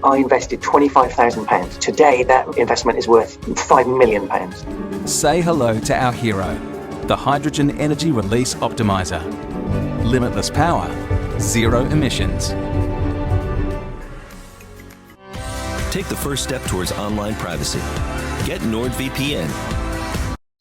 I invested £25,000. Today, that investment is worth £5 million. Say hello to our hero, the Hydrogen Energy Release Optimizer. Limitless power, zero emissions. Take the first step towards online privacy. Get NordVPN.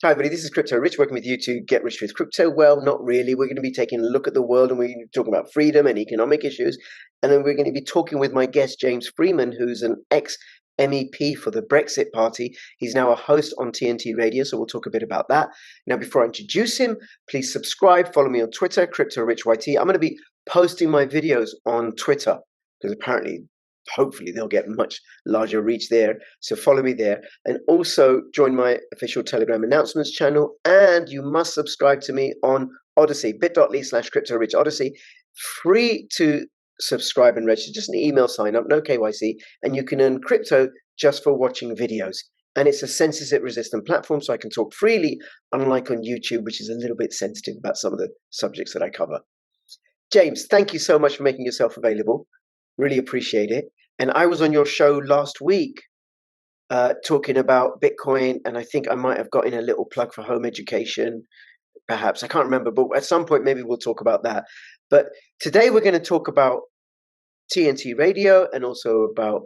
Hi, everybody. This is Crypto Rich, working with you to get rich with crypto. Well, not really. We're going to be taking a look at the world, and we're going to be talking about freedom and economic issues. And then we're going to be talking with my guest, James Freeman, who's an ex-MEP for the Brexit Party. He's now a host on TNT Radio, so we'll talk a bit about that. Now, before I introduce him, please subscribe. Follow me on Twitter, CryptoRichYT. I'm going to be posting my videos on Twitter because apparently, hopefully, they'll get much larger reach there. So follow me there. And also join my official Telegram announcements channel. And you must subscribe to me on Odyssey, bit.ly/CryptoRichOdyssey. Free to subscribe and register. Just an email sign up, no KYC. And you can earn crypto just for watching videos. And it's a censorship-resistant platform, so I can talk freely, unlike on YouTube, which is a little bit sensitive about some of the subjects that I cover. James, thank you so much for making yourself available. Really appreciate it. And I was on your show last week talking about Bitcoin, and I think I might have got in a little plug for home education, perhaps. I can't remember, but at some point maybe we'll talk about that. But today we're going to talk about TNT Radio and also about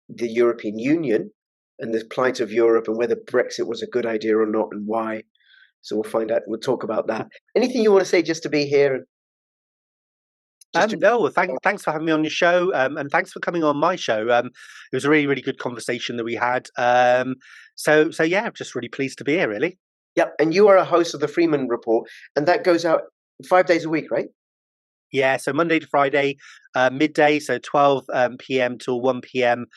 the European Union and the plight of Europe and whether Brexit was a good idea or not and why. So we'll find out. We'll talk about that. Anything you want to say just to be here? No, thanks for having me on your show, and thanks for coming on my show. It was a really, really good conversation that we had. So yeah, I'm just really pleased to be here, really. Yep, and you are a host of the Freeman Report, and that goes out 5 days a week, right? Yeah, so Monday to Friday, midday, so 12 p.m. till 1 p.m.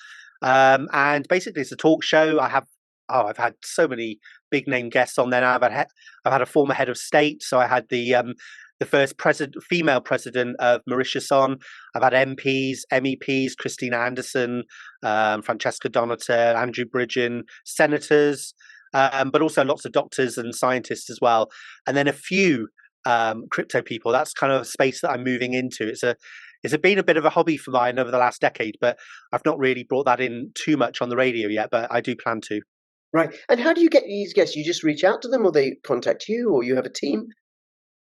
And basically it's a talk show. I've had so many big name guests on there now. I've had a former head of state, so I had the first female president of Mauritius on. I've had MPs, MEPs, Christina Anderson, Francesca Donata, Andrew Bridgen, senators, but also lots of doctors and scientists as well. And then a few crypto people. That's kind of a space that I'm moving into. It's been a bit of a hobby for mine over the last decade, but I've not really brought that in too much on the radio yet, but I do plan to. Right. And how do you get these guests? You just reach out to them or they contact you or you have a team?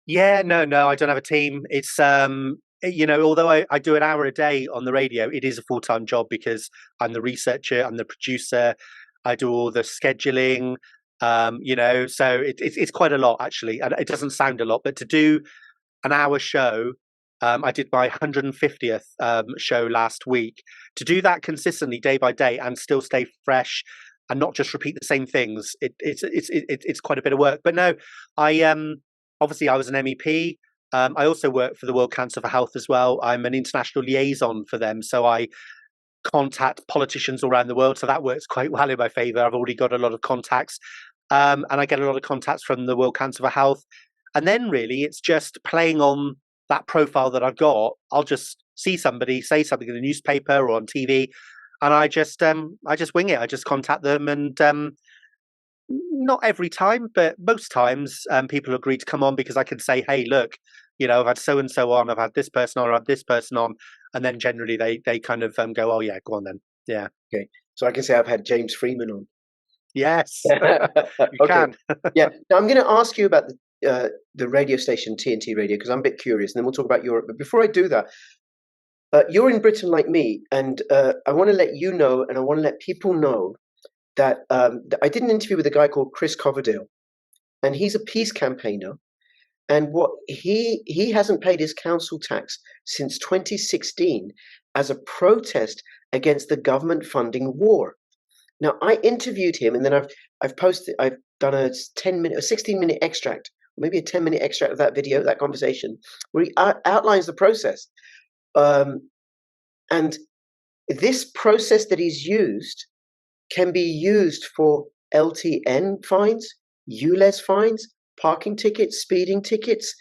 Yeah, no, I don't have a team. It's, although I do an hour a day on the radio, it is a full-time job because I'm the researcher, I'm the producer, I do all the scheduling, so it's quite a lot actually. And it doesn't sound a lot, but to do an hour show, I did my 150th show last week. To do that consistently day by day and still stay fresh and not just repeat the same things, it's quite a bit of work. But no, obviously, I was an MEP. I also work for the World Council for Health as well. I'm an international liaison for them. So I contact politicians all around the world. So that works quite well in my favor. I've already got a lot of contacts. And I get a lot of contacts from the World Council for Health. And then really, it's just playing on that profile that I've got. I'll just see somebody say something in the newspaper or on TV. And I just wing it. I just contact them and not every time, but most times people agree to come on because I can say, hey, look, I've had so-and-so on, I've had this person on, I've had this person on. And then generally they kind of go, oh, yeah, go on then. Yeah. Okay. So I can say I've had James Freeman on. Yes. You can. Yeah. Now I'm going to ask you about the radio station TNT Radio because I'm a bit curious and then we'll talk about Europe. But before I do that, you're in Britain like me. And I want to let you know and I want to let people know that I did an interview with a guy called Chris Coverdale, and he's a peace campaigner. And what he hasn't paid his council tax since 2016 as a protest against the government funding war. Now, I interviewed him, and then I've done a 16-minute extract, maybe a 10-minute extract of that video, that conversation, where he outlines the process. And this process that he's used can be used for LTN fines, ULEZ fines, parking tickets, speeding tickets,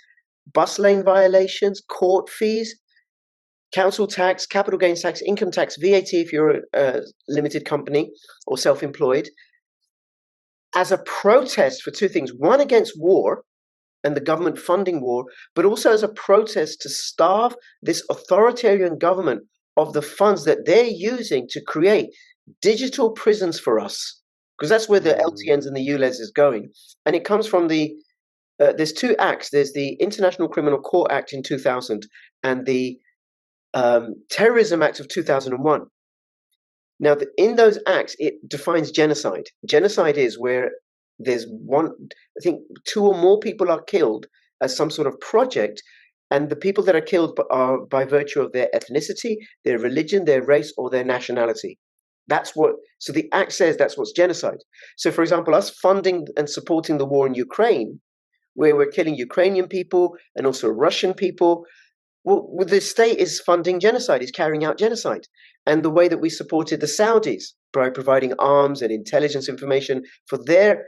bus lane violations, court fees, council tax, capital gains tax, income tax, VAT if you're a limited company or self-employed, as a protest for two things. One, against war and the government funding war, but also as a protest to starve this authoritarian government of the funds that they're using to create digital prisons for us, because that's where the LTNs and the ULEZ is going. And it comes from there's two acts. There's the International Criminal Court Act in 2000 and the Terrorism Act of 2001. Now, in those acts, it defines genocide. Genocide is where there's I think 2 or more people are killed as some sort of project, and the people that are killed are by virtue of their ethnicity, their religion, their race, or their nationality. So the act says that's what's genocide. So, for example, us funding and supporting the war in Ukraine, where we're killing Ukrainian people and also Russian people, well, the state is funding genocide, is carrying out genocide. And the way that we supported the Saudis by providing arms and intelligence information for their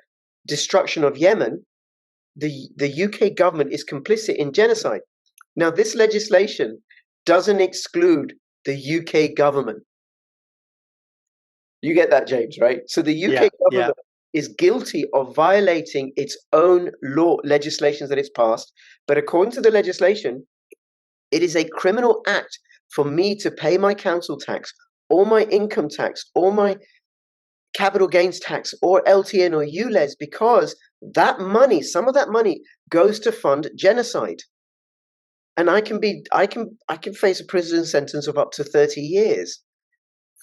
destruction of Yemen, the UK government is complicit in genocide. Now, this legislation doesn't exclude the UK government. You get that, James, right? So the UK government is guilty of violating its own legislations that it's passed. But according to the legislation, it is a criminal act for me to pay my council tax or my income tax or my capital gains tax or LTN or ULEZ, because that money, some of that money, goes to fund genocide. And I can face a prison sentence of up to 30 years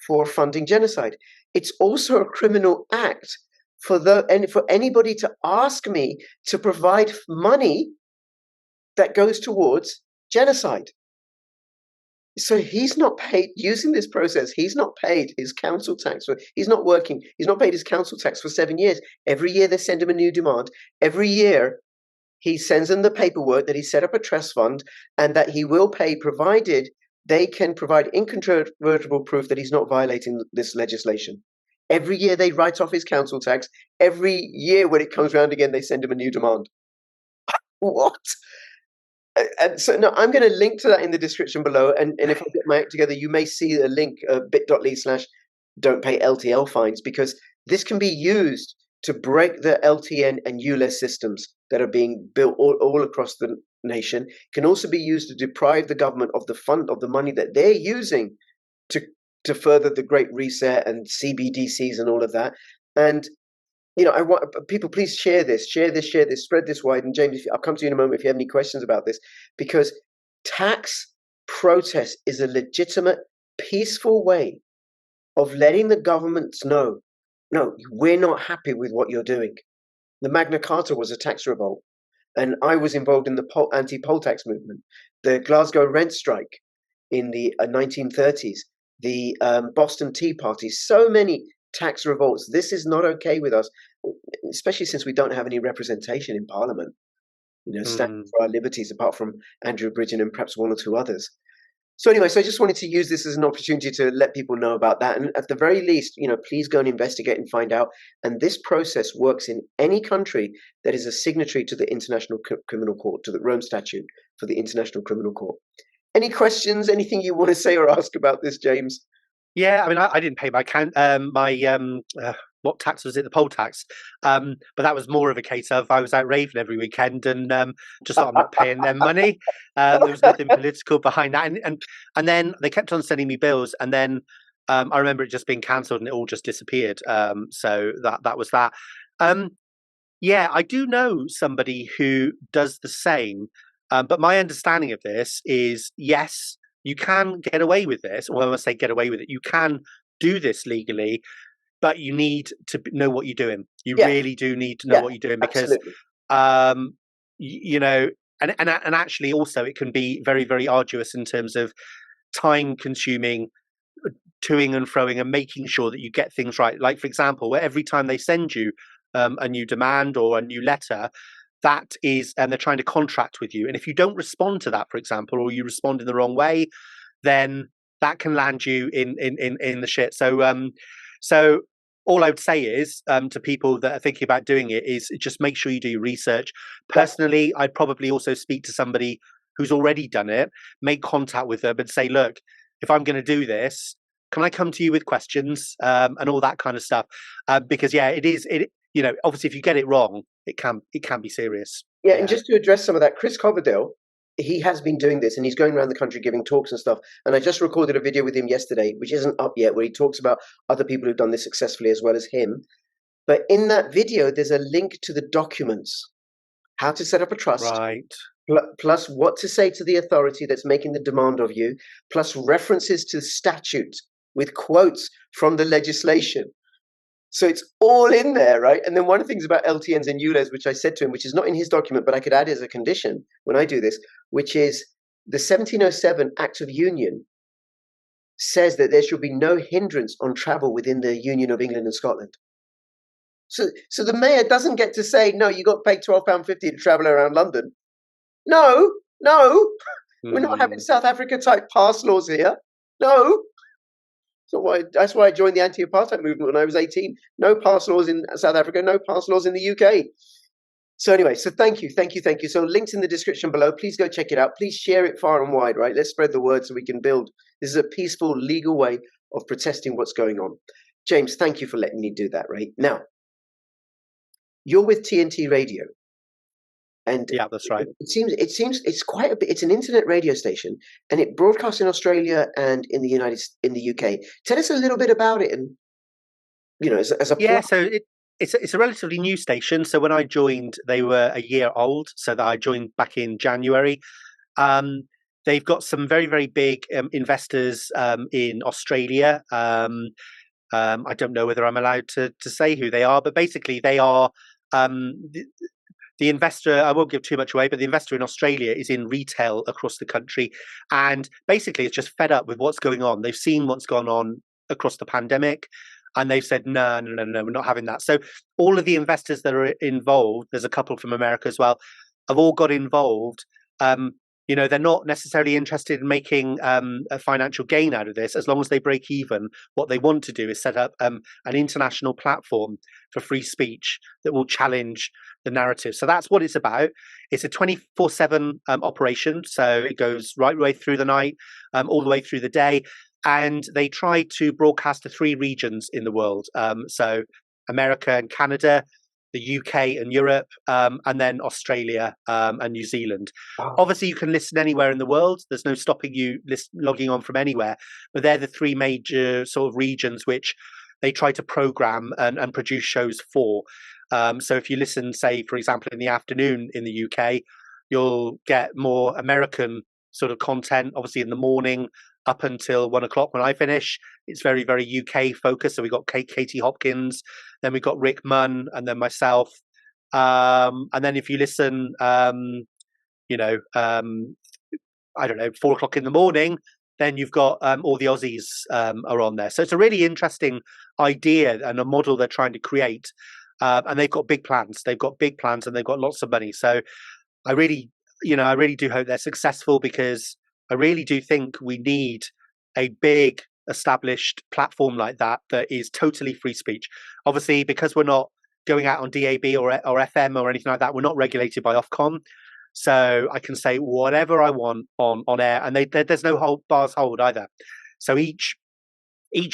for funding genocide. It's also a criminal act for anybody to ask me to provide money that goes towards genocide. So he's not paid using this process. He's not paid his council tax. He's not working. He's not paid his council tax for 7 years. Every year they send him a new demand. Every year he sends them the paperwork that he set up a trust fund and that he will pay, provided they can provide incontrovertible proof that he's not violating this legislation. Every year they write off his council tax. Every year when it comes around again, they send him a new demand. What? And so no, I'm going to link to that in the description below. And if I get my act together, you may see a link, bit.ly/don't pay LTL fines, because this can be used to break the LTN and ULEZ systems that are being built all across the nation. It can also be used to deprive the government of the money that they're using to further the Great Reset and CBDCs and all of that. And I want people, please share this, spread this wide. And James, I'll come to you in a moment if you have any questions about this, because tax protest is a legitimate, peaceful way of letting the governments know, no, we're not happy with what you're doing. The Magna Carta was a tax revolt, and I was involved in the anti-poll tax movement, the Glasgow rent strike in the 1930s, the Boston Tea Party, so many tax revolts. This is not okay with us, especially since we don't have any representation in Parliament, standing for our liberties, apart from Andrew Bridgen and perhaps one or two others. So anyway, so I just wanted to use this as an opportunity to let people know about that. And at the very least, please go and investigate and find out. And this process works in any country that is a signatory to the International Criminal Court, to the Rome Statute for the International Criminal Court. Any questions, anything you want to say or ask about this, James? Yeah, I mean, I didn't pay what tax was it? The poll tax. But that was more of a case of I was out raving every weekend and just thought I'm not paying them money. There was nothing political behind that. And then they kept on sending me bills. And then I remember it just being cancelled and it all just disappeared. So that was that. Yeah, I do know somebody who does the same. But my understanding of this is, yes, you can get away with this. Well, I must say get away with it. You can do this legally, but you need to know what you're doing. You really do need to know what you're doing, because, and actually also it can be very, very arduous in terms of time consuming, toing and froing and making sure that you get things right. Like, for example, where every time they send you a new demand or a new letter, and they're trying to contract with you. And if you don't respond to that, for example, or you respond in the wrong way, then that can land you in the shit. So all I would say is to people that are thinking about doing it is just make sure you do your research. Personally, I'd probably also speak to somebody who's already done it, make contact with them and say, look, if I'm going to do this, can I come to you with questions and all that kind of stuff? Because obviously if you get it wrong, it can be serious. Yeah, and just to address some of that, Chris Coverdale, he has been doing this, and he's going around the country giving talks and stuff. And I just recorded a video with him yesterday, which isn't up yet, where he talks about other people who've done this successfully as well as him. But in that video, there's a link to the documents, how to set up a trust, Right. plus what to say to the authority that's making the demand of you, plus references to statute with quotes from the legislation. So it's all in there, right? And then one of the things about LTNs and ULEZ, which I said to him, which is not in his document, but I could add as a condition when I do this, which is the 1707 Act of Union says that there should be no hindrance on travel within the Union of England and Scotland. So the mayor doesn't get to say, no, you got paid £12.50 to travel around London. No, we're not having South Africa type pass laws here. No. So that's why I joined the anti-apartheid movement when I was 18. No pass laws in South Africa, no pass laws in the UK. So anyway, so thank you. So links in the description below. Please go check it out. Please share it far and wide, right? Let's spread the word so we can build. This is a peaceful, legal way of protesting what's going on. James, thank you for letting me do that, right? Now, you're with TNT Radio. And yeah, that's right. It seems it's quite a bit. It's an internet radio station, and it broadcasts in Australia and in the UK. Tell us a little bit about it, and as a So it's a relatively new station. So when I joined, they were a year old. So that I joined back in January. They've got some very, very big investors in Australia. I don't know whether I'm allowed to say who they are, but basically they are. The investor, I won't give too much away, but the investor in Australia is in retail across the country. And basically, it's just fed up with what's going on. They've seen what's gone on across the pandemic, and they've said, no, we're not having that. So all of the investors that are involved, there's a couple from America as well, have all got involved. They're not necessarily interested in making a financial gain out of this. As long as they break even, what they want to do is set up an international platform for free speech that will challenge the narrative. So that's what it's about. It's a 24/7 operation. So it goes right the way through the night, all the way through the day. And they try to broadcast to 3 regions in the world. So America and Canada, the UK and Europe, and then Australia and New Zealand. Wow. Obviously, you can listen anywhere in the world. There's no stopping you logging on from anywhere. But they're the 3 major sort of regions which they try to program and produce shows for. So if you listen, say, for example, in the afternoon in the UK, you'll get more American sort of content, obviously in the morning up until 1 o'clock when I finish. It's very, very UK focused. So we got Katie Hopkins, then we got Rick Munn, and then myself. And then if you listen, I don't know, 4 o'clock in the morning, then you've got all the Aussies are on there. So it's a really interesting idea and a model they're trying to create. And they've got big plans. They've got big plans and they've got lots of money. So I really do hope they're successful, because I really do think we need a big established platform like that is totally free speech. Obviously, because we're not going out on DAB or FM or anything like that, we're not regulated by Ofcom. So I can say whatever I want on air, and there's no bars hold either. So each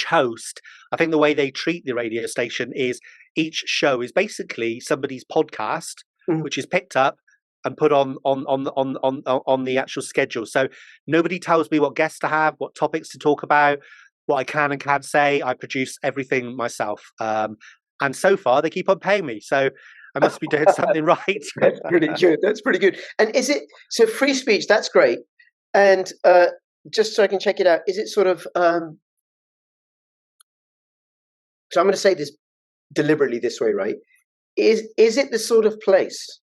host, I think the way they treat the radio station is each show is basically somebody's podcast, which is picked up and put on the actual schedule. So nobody tells me what guests to have, what topics to talk about, what I can and can't say. I produce everything myself. And so far, they keep on paying me. So I must be doing something right. That's pretty good. That's pretty good. And is it, so free speech, that's great. And just so I can check it out, is it sort of, so I'm going to say this deliberately this way, right? Is it the sort of place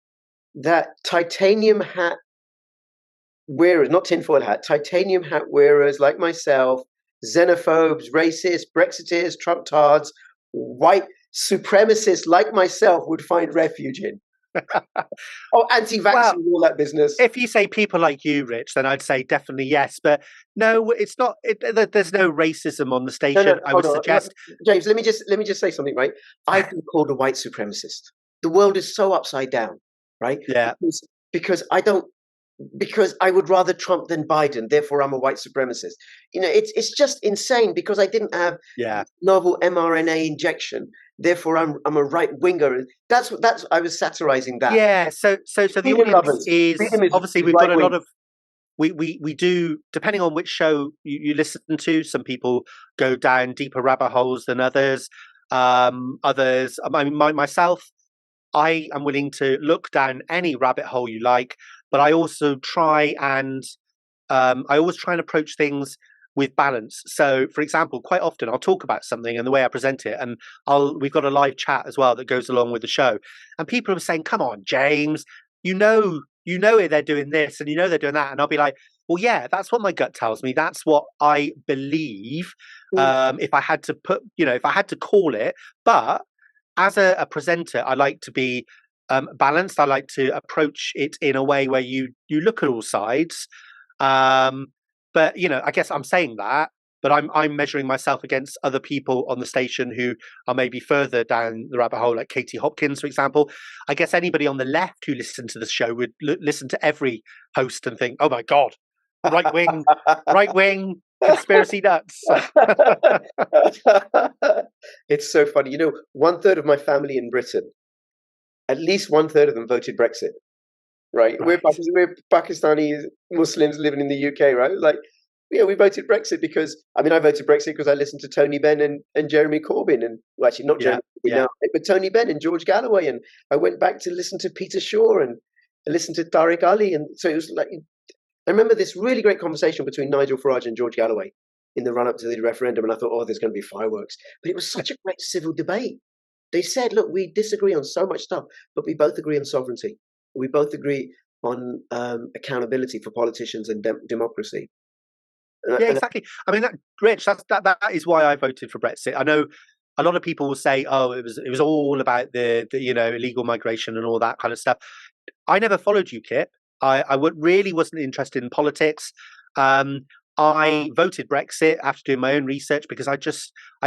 that titanium hat wearers, not tinfoil hat, titanium hat wearers like myself, xenophobes, racists, Brexiteers, Trump tards, white supremacists like myself would find refuge in? Or anti-vaxxers, all that business. If you say people like you, Rich, then I'd say definitely yes. But no, it's not. There's no racism on the station. No, I would suggest. James, let me just say something, right? I've been called a white supremacist. The world is so upside down, right? Yeah. Because I would rather Trump than Biden. Therefore, I'm a white supremacist. It's just insane, because I didn't have novel mRNA injection. Therefore, I'm a right winger. That's I was satirizing that. Yeah. So the audience is obviously we've got a lot of we do, depending on which show you listen to. Some people go down deeper rabbit holes than others. Others, I mean, myself, I am willing to look down any rabbit hole you like, but I also try and approach things with balance. So, for example, quite often I'll talk about something and the way I present it, and we've got a live chat as well that goes along with the show, and people are saying, "Come on, James, you know they're doing this and you know they're doing that," and I'll be like, "Well, yeah, that's what my gut tells me. That's what I believe. If I had to if I had to call it, but as a presenter, I like to be balanced. I like to approach it in a way where you look at all sides." But I guess I'm saying that, but I'm measuring myself against other people on the station who are maybe further down the rabbit hole, like Katie Hopkins, for example. I guess anybody on the left who listened to the show would listen to every host and think, "Oh my God, right wing conspiracy nuts." It's so funny. 1/3 of my family in Britain, at least 1/3 of them voted Brexit. Right. We're Pakistani Muslims living in the UK, right? Like, we voted Brexit because, I voted Brexit because I listened to Tony Benn and Jeremy Corbyn, and well, actually not Jeremy Corbyn now, but Tony Benn and George Galloway, and I went back to listen to Peter Shaw and listen to Tariq Ali, and so it was like, I remember this really great conversation between Nigel Farage and George Galloway in the run-up to the referendum, and I thought, oh, there's going to be fireworks, but it was such a great civil debate. They said, look, we disagree on so much stuff, but we both agree on sovereignty. We both agree on accountability for politicians and democracy. Yeah, exactly. I mean, Rich, that is why I voted for Brexit. I know a lot of people will say, "Oh, it was all about the illegal migration and all that kind of stuff." I never followed UKIP. I really wasn't interested in politics. I voted Brexit after doing my own research because I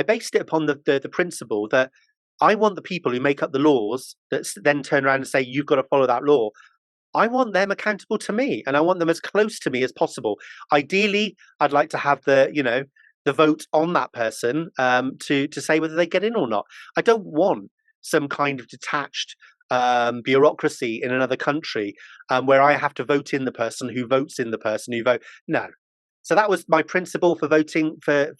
based it upon the principle that I want the people who make up the laws that then turn around and say, "You've got to follow that law." I want them accountable to me, and I want them as close to me as possible. Ideally, I'd like to have the vote on that person to say whether they get in or not. I don't want some kind of detached bureaucracy in another country where I have to vote in the person who votes in the person who vote. No. So that was my principle for voting for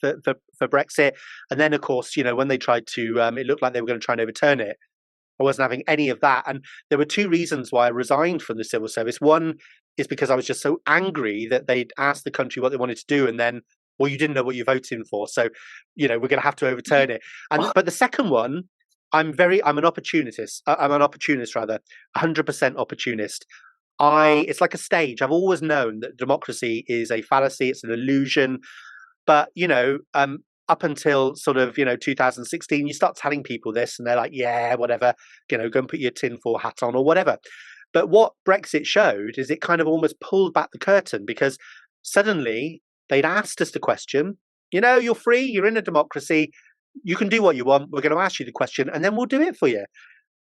Brexit. And then, of course, when they tried to, it looked like they were going to try and overturn it. I wasn't having any of that. And there were two reasons why I resigned from the civil service. One is because I was just so angry that they'd asked the country what they wanted to do. And then, well, you didn't know what you're voting for. So, we're going to have to overturn it. But the second one, I'm an opportunist. I'm an opportunist, rather, 100% opportunist. It's like a stage. I've always known that democracy is a fallacy. It's an illusion. But, up until sort of 2016, you start telling people this, and they're like, "Yeah, whatever, go and put your tinfoil hat on or whatever." But what Brexit showed is it kind of almost pulled back the curtain, because suddenly they'd asked us the question. You're free. You're in a democracy. You can do what you want. We're going to ask you the question, and then we'll do it for you.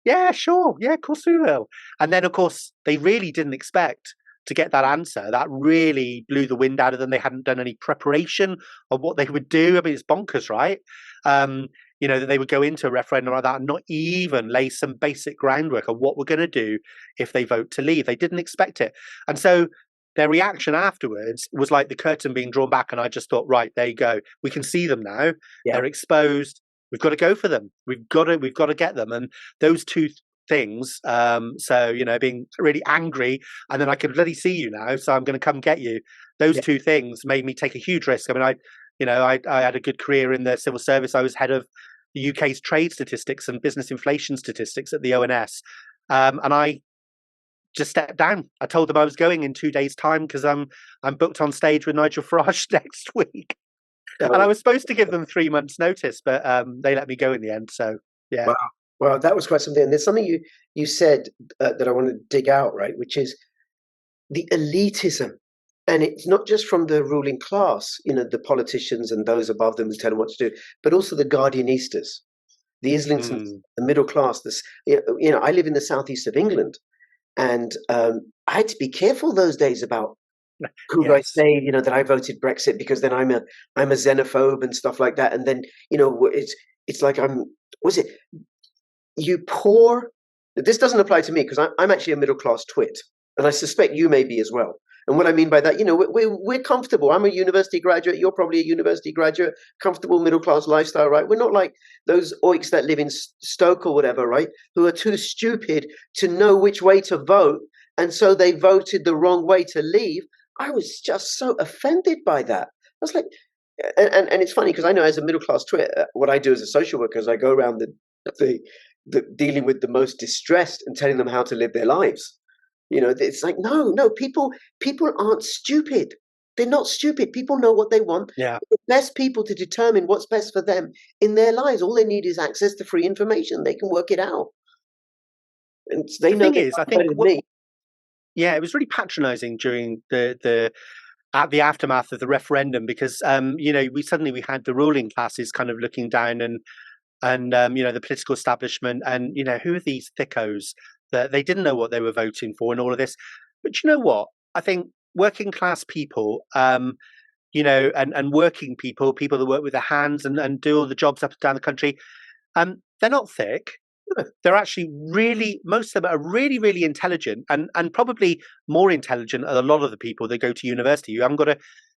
Yeah, sure. Yeah, of course we will. And then, of course, they really didn't expect to get that answer. That really blew the wind out of them. They hadn't done any preparation of what they would do. I mean, it's bonkers, right? That they would go into a referendum like that and not even lay some basic groundwork of what we're going to do if they vote to leave. They didn't expect it. And so their reaction afterwards was like the curtain being drawn back. And I just thought, right, there you go. We can see them now. Yeah. They're exposed. We've got to go for them. We've got to get them. And those two things, being really angry, and then I can bloody see you now, so I'm going to come get you. Those two things made me take a huge risk. I mean, I had a good career in the civil service. I was head of the UK's trade statistics and business inflation statistics at the ONS, and I just stepped down. I told them I was going in 2 days' time because I'm booked on stage with Nigel Farage next week, and I was supposed to give them 3 months' notice, but they let me go in the end. So yeah. Wow. Well, that was quite something. And there's something you said that I want to dig out, right, which is the elitism. And it's not just from the ruling class, the politicians and those above them who tell them what to do, but also the Guardianistas, the Islingtons, the middle class. I live in the southeast of England, and I had to be careful those days about who I say, that I voted Brexit because then I'm a xenophobe and stuff like that. And then, it's like this doesn't apply to me because I'm actually a middle class twit, and I suspect you may be as well. And what I mean by that, we're comfortable. I'm a university graduate. You're probably a university graduate. Comfortable middle class lifestyle, right? We're not like those oiks that live in Stoke or whatever, right? Who are too stupid to know which way to vote, and so they voted the wrong way to leave. I was just so offended by that. I was like, and it's funny because I know as a middle class twit, what I do as a social worker is I go around the dealing with the most distressed and telling them how to live their lives. It's like, no, people aren't stupid. They're not stupid. People know what they want. Yeah. The best people to determine what's best for them in their lives. All they need is access to free information. They can work it out. And they know thing is, I think me. Yeah, it was really patronising during the at the aftermath of the referendum because we had the ruling classes kind of looking down and the political establishment and who are these thickos that they didn't know what they were voting for and all of this. But you know what? I think working class people, and working people that work with their hands and do all the jobs up and down the country, they're not thick. They're actually most of them are really, really intelligent and probably more intelligent than a lot of the people that go to university. You haven't got a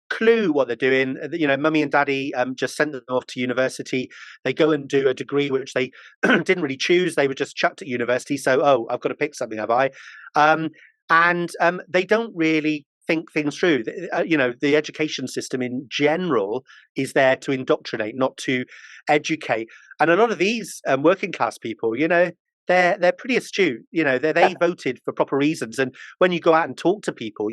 clue what they're doing. Mummy and daddy just sent them off to university. They go and do a degree which they didn't really choose. They were just chucked at university. So, I've got to pick something, have I? And they don't really think things through. The education system in general is there to indoctrinate, not to educate. And a lot of these working class people, they're pretty astute. They voted for proper reasons. And when you go out and talk to people,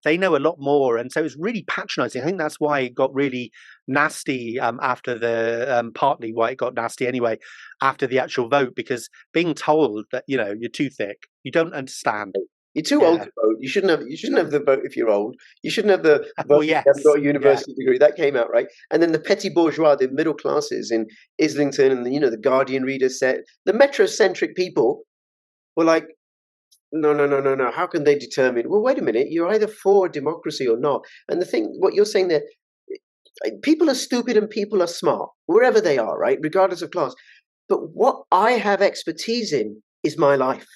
they know a lot more. And so it's really patronising. I think that's why it got really nasty after partly why it got nasty anyway, after the actual vote, because being told that, you're too thick, you don't understand. You're too old to vote. You shouldn't have the vote if you're old. You shouldn't have the vote if you haven't got a university degree. That came out, right? And then the petty bourgeois, the middle classes in Islington and the Guardian reader set, the metrocentric people were like, no. How can they determine? Well, wait a minute. You're either for democracy or not. And what you're saying there, people are stupid and people are smart, wherever they are, right? Regardless of class. But what I have expertise in is my life.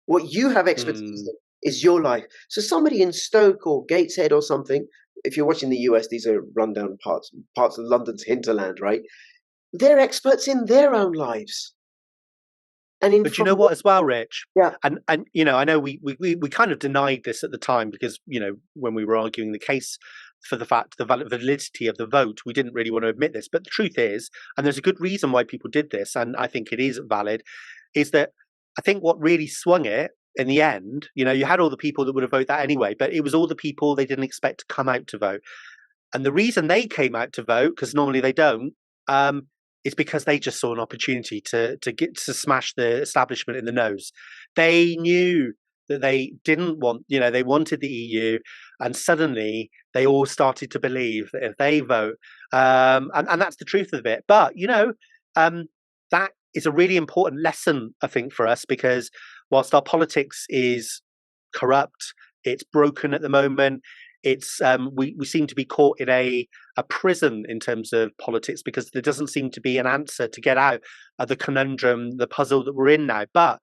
What you have expertise in is your life. So somebody in Stoke or Gateshead or something, if you're watching the US, these are rundown parts of London's hinterland, right? They're experts in their own lives. But you know what as well, Rich? Yeah. And I know we kind of denied this at the time because, when we were arguing the case for the validity of the vote, we didn't really want to admit this. But the truth is, and there's a good reason why people did this, and I think it is valid, is that I think what really swung it in the end, you had all the people that would have voted that anyway, but it was all the people they didn't expect to come out to vote. And the reason they came out to vote, because normally they don't, is because they just saw an opportunity to smash the establishment in the nose. They knew that they didn't want, they wanted the EU, and suddenly they all started to believe that if they vote, and that's the truth of it. But, that is a really important lesson, I think, for us, because whilst our politics is corrupt, it's broken at the moment, it's we seem to be caught in a prison in terms of politics because there doesn't seem to be an answer to get out of the conundrum, the puzzle that we're in now. But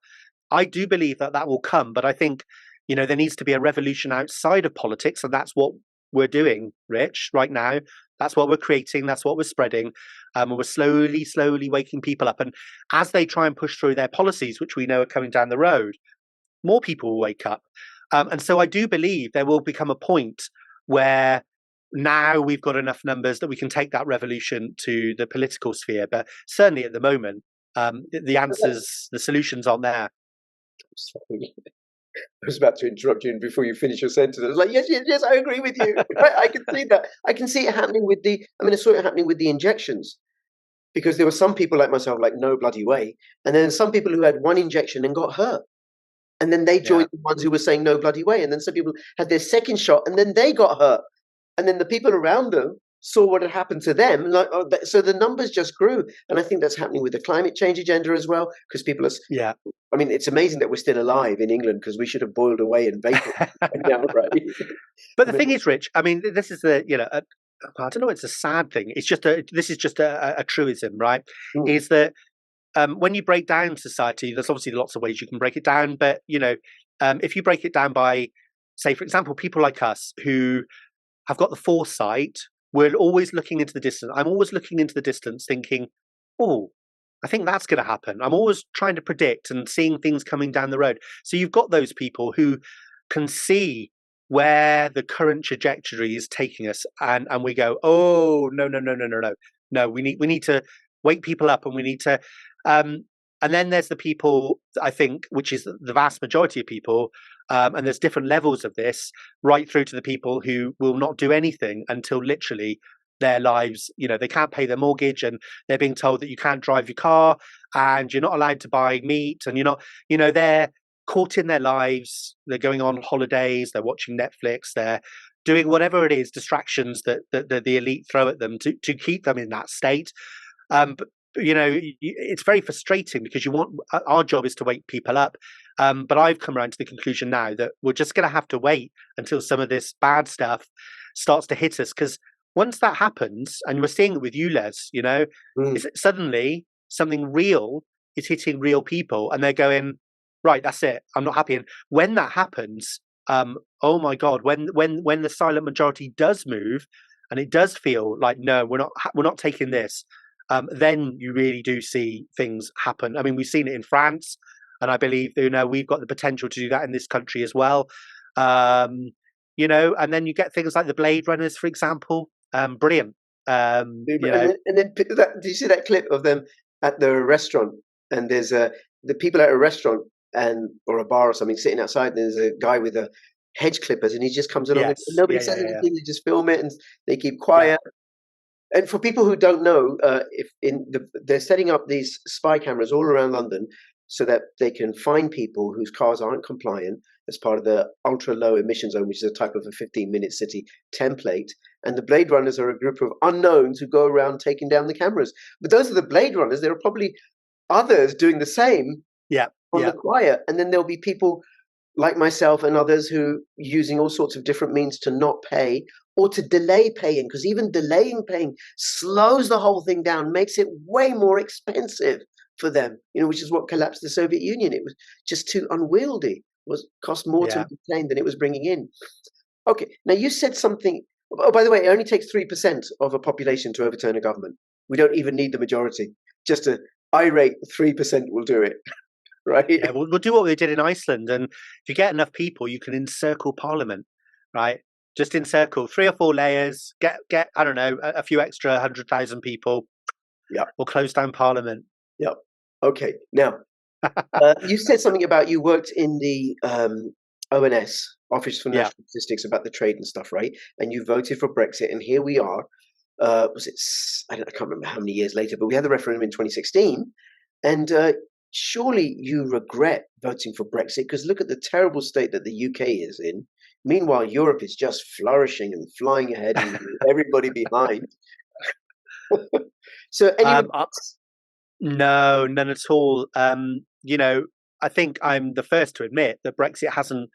I do believe that will come. But I think, there needs to be a revolution outside of politics, and that's what we're doing, Rich, right now. That's what we're creating. That's what we're spreading. We're slowly waking people up. And as they try and push through their policies, which we know are coming down the road, more people will wake up. And so I do believe there will become a point where now we've got enough numbers that we can take that revolution to the political sphere. But certainly at the moment, the answers, the solutions aren't there. Sorry. I was about to interrupt you before you finish your sentence. I was like, yes, I agree with you. I can see that. I can see it happening I saw it happening with the injections. Because there were some people like myself, like, no bloody way. And then some people who had one injection and got hurt. And then they joined the ones who were saying no bloody way. And then some people had their second shot and then they got hurt. And then the people around them saw what had happened to them. So the numbers just grew. And I think that's happening with the climate change agenda as well. Because people are... Yeah. I mean, it's amazing that we're still alive in England because we should have boiled away in vapor. Now, right? But the thing is, Rich, I mean, this is I don't know, it's a sad thing. It's just this is just a truism, right? Is that when you break down society, there's obviously lots of ways you can break it down. But, if you break it down by say, for example, people like us who have got the foresight, we're always looking into the distance. I'm always looking into the distance thinking, oh, I think that's going to happen. I'm always trying to predict and seeing things coming down the road. So you've got those people who can see where the current trajectory is taking us, and we go, oh, no, we need to wake people up, and we need to and then there's the people, I think, which is the vast majority of people, and there's different levels of this, right through to the people who will not do anything until literally their lives, they can't pay their mortgage, and they're being told that you can't drive your car, and you're not allowed to buy meat, and you're not, they're caught in their lives. They're going on holidays, they're watching Netflix, they're doing whatever it is, distractions that the elite throw at them to keep them in that state. But it's very frustrating because our job is to wake people up. But I've come around to the conclusion now that we're just going to have to wait until some of this bad stuff starts to hit us. Because once that happens, and we're seeing it with you, Les, suddenly something real is hitting real people, and they're going, right, that's it, I'm not happy. And when that happens, oh my God, when the silent majority does move, and it does feel like, no, we're not taking this. Then you really do see things happen. I mean, we've seen it in France, and I believe we've got the potential to do that in this country as well. And then you get things like the Blade Runners, for example. Brilliant. And then did you see that clip of them at the restaurant? And there's the people at a restaurant or a bar or something sitting outside. And there's a guy with a hedge clippers, and he just comes along. Yes. And nobody says anything. They just film it, and they keep quiet. Yeah. And for people who don't know, they're setting up these spy cameras all around London so that they can find people whose cars aren't compliant as part of the ultra low emission zone, which is a type of a 15-minute city template. And the Blade Runners are a group of unknowns who go around taking down the cameras. But those are the Blade Runners. There are probably others doing the same on the quiet. And then there'll be people like myself and others who using all sorts of different means to not pay or to delay paying, because even delaying paying slows the whole thing down, makes it way more expensive for them, which is what collapsed the Soviet Union. It was just too unwieldy. It cost more to maintain than it was bringing in. Okay, now you said something. Oh, by the way, it only takes 3% of a population to overturn a government. We don't even need the majority. Just an irate 3% will do it. Right? Yeah, we'll do what we did in Iceland, and if you get enough people, you can encircle Parliament, right? Just encircle 3 or 4 layers. Get I don't know, a few extra 100,000 people. Yeah, we'll close down Parliament. Yep. Okay. Now, you said something about you worked in the ONS, Office for National Statistics, about the trade and stuff, right? And you voted for Brexit, and here we are. I can't remember how many years later, but we had the referendum in 2016, and surely you regret voting for Brexit, because look at the terrible state that the UK is in. Meanwhile, Europe is just flourishing and flying ahead, and everybody behind. So, anyway, no, none at all. I think I'm the first to admit that Brexit hasn't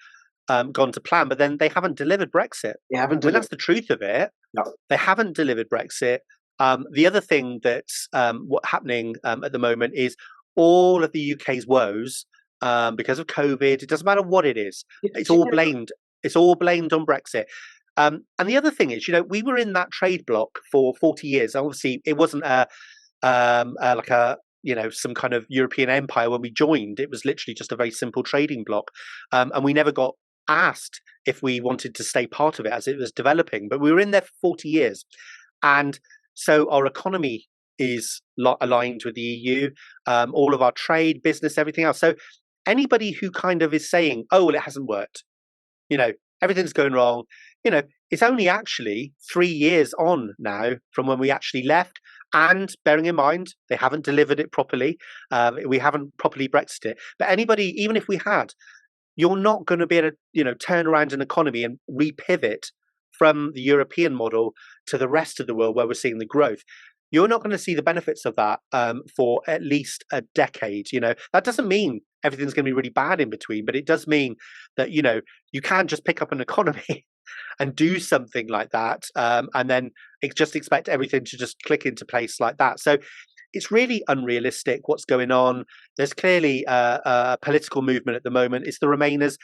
gone to plan, but then they haven't delivered Brexit. They haven't. That's the truth of it. No. They haven't delivered Brexit. The other thing that's what's happening at the moment is all of the UK's woes because of COVID. It doesn't matter what it is. It's all blamed. It's all blamed on Brexit. And the other thing is, we were in that trade bloc for 40 years. Obviously, it wasn't like a some kind of European empire when we joined. It was literally just a very simple trading bloc, and we never got asked if we wanted to stay part of it as it was developing. But we were in there for 40 years, and so our economy is aligned with the EU, all of our trade, business, everything else. So anybody who kind of is saying, oh, well, it hasn't worked, everything's going wrong, it's only actually 3 years on now from when we actually left. And bearing in mind, they haven't delivered it properly. We haven't properly Brexited it. But anybody, even if we had, you're not going to be able to, turn around an economy and repivot from the European model to the rest of the world where we're seeing the growth. You're not going to see the benefits of that for at least a decade. That doesn't mean everything's going to be really bad in between, but it does mean that, you can't just pick up an economy and do something like that and then just expect everything to just click into place like that. So it's really unrealistic what's going on. There's clearly a political movement at the moment. It's the Remainers.